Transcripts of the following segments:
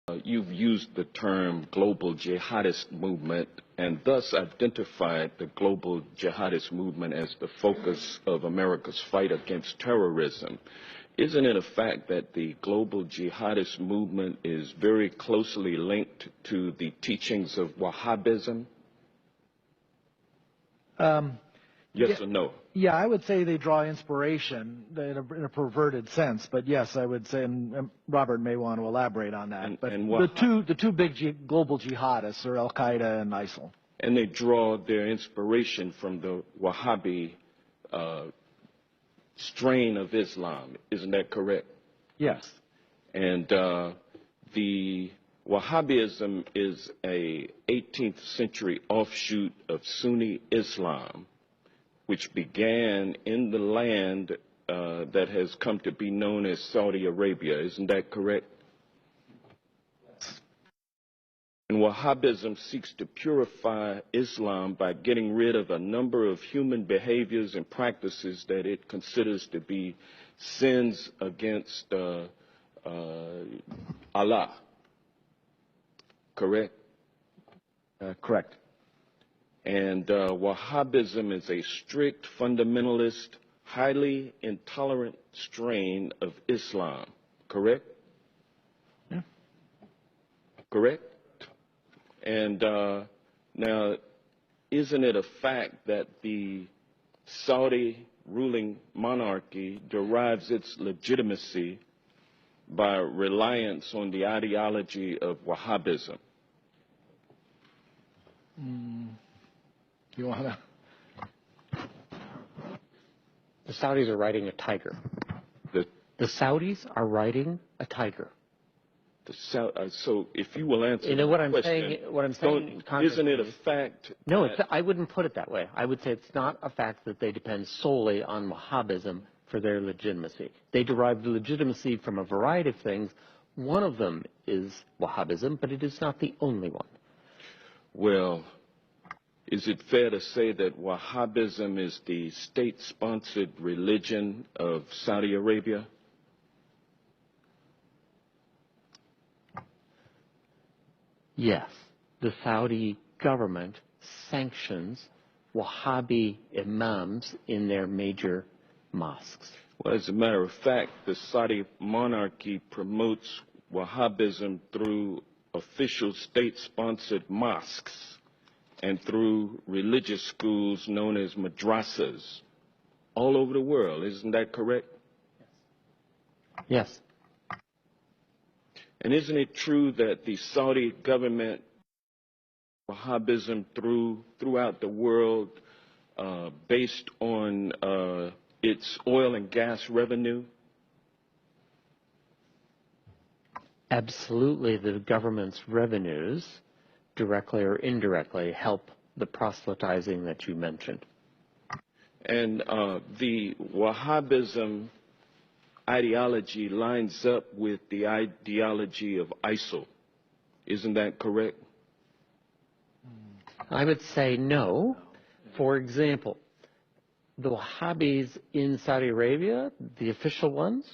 You've used the term global jihadist movement and thus identified the global jihadist movement as the focus of America's fight against terrorism. Isn't it a fact that the global jihadist movement is very closely linked to the teachings of Wahhabism? Yes or no? Yeah, I would say they draw inspiration in a perverted sense, but yes, I would say, and Robert may want to elaborate on that. But the two big global jihadists are Al Qaeda and ISIL. And they draw their inspiration from the Wahhabi strain of Islam. Isn't that correct? Yes. And the Wahhabism is a 18th century offshoot of Sunni Islam, which began in the land that has come to be known as Saudi Arabia. Isn't that correct? And Wahhabism seeks to purify Islam by getting rid of a number of human behaviors and practices that it considers to be sins against Allah. Correct? Correct. And Wahhabism is a strict, fundamentalist, highly intolerant strain of Islam. Correct? Yeah. Correct? And now, isn't it a fact that the Saudi ruling monarchy derives its legitimacy by reliance on the ideology of Wahhabism? You want to? The Saudis are riding a tiger. The Saudis are riding a tiger. So if you will answer what the I'm question, saying, isn't it a fact? No, I wouldn't put it that way. I would say it's not a fact that they depend solely on Wahhabism for their legitimacy. They derive the legitimacy from a variety of things. One of them is Wahhabism, but it is not the only one. Well, is it fair to say that Wahhabism is the state-sponsored religion of Saudi Arabia? Yes, the Saudi government sanctions Wahhabi imams in their major mosques. Well, as a matter of fact, the Saudi monarchy promotes Wahhabism through official state-sponsored mosques and through religious schools known as madrasas all over the world. Isn't that correct? Yes. And isn't it true that the Saudi government, Wahhabism throughout the world, based on its oil and gas revenue? Absolutely, the government's revenues, directly or indirectly, help the proselytizing that you mentioned. And the Wahhabism ideology lines up with the ideology of ISIL. Isn't that correct? I would say no. For example, the Wahhabis in Saudi Arabia, the official ones,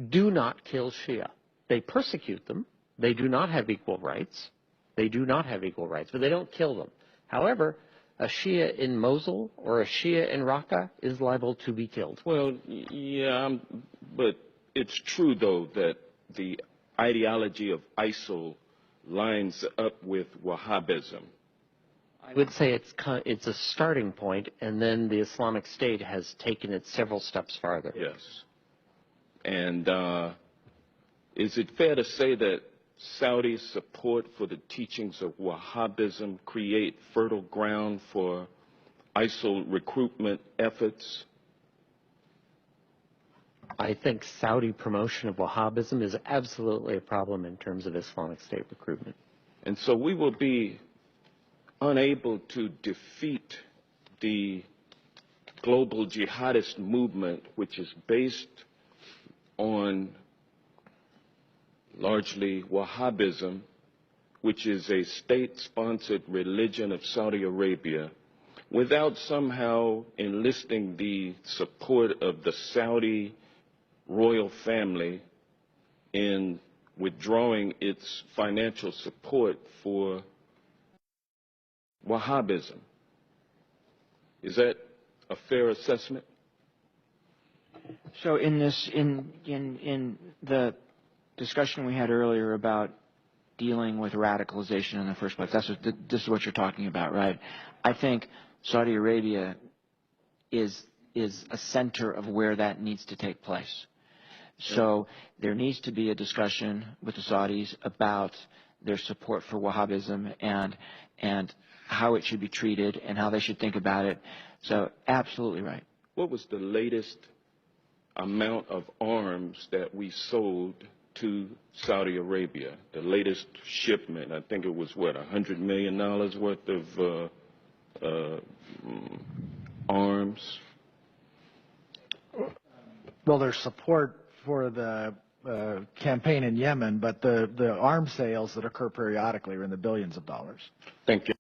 do not kill Shia. They persecute them. They do not have equal rights. They do not have equal rights, but they don't kill them. However, a Shia in Mosul or a Shia in Raqqa is liable to be killed. Well, yeah, but it's true, though, that the ideology of ISIL lines up with Wahhabism. I would say it's a starting point, and then the Islamic State has taken it several steps farther. Yes. And is it fair to say that Saudi support for the teachings of Wahhabism create fertile ground for ISIL recruitment efforts? I think Saudi promotion of Wahhabism is absolutely a problem in terms of Islamic State recruitment. And so we will be unable to defeat the global jihadist movement, which is based on largely Wahhabism, which is a state-sponsored religion of Saudi Arabia, without somehow enlisting the support of the Saudi royal family in withdrawing its financial support for Wahhabism. Is that a fair assessment? So in the discussion we had earlier about dealing with radicalization in the first place, this is what you're talking about, right? I think Saudi Arabia is a center of where that needs to take place. So there needs to be a discussion with the Saudis about their support for Wahhabism and how it should be treated and how they should think about it. So absolutely right. What was the latest amount of arms that we sold to Saudi Arabia? The latest shipment, I think it was what, $100 million worth of arms? Well, there's support for the campaign in Yemen, but the arms sales that occur periodically are in the billions of dollars. Thank you.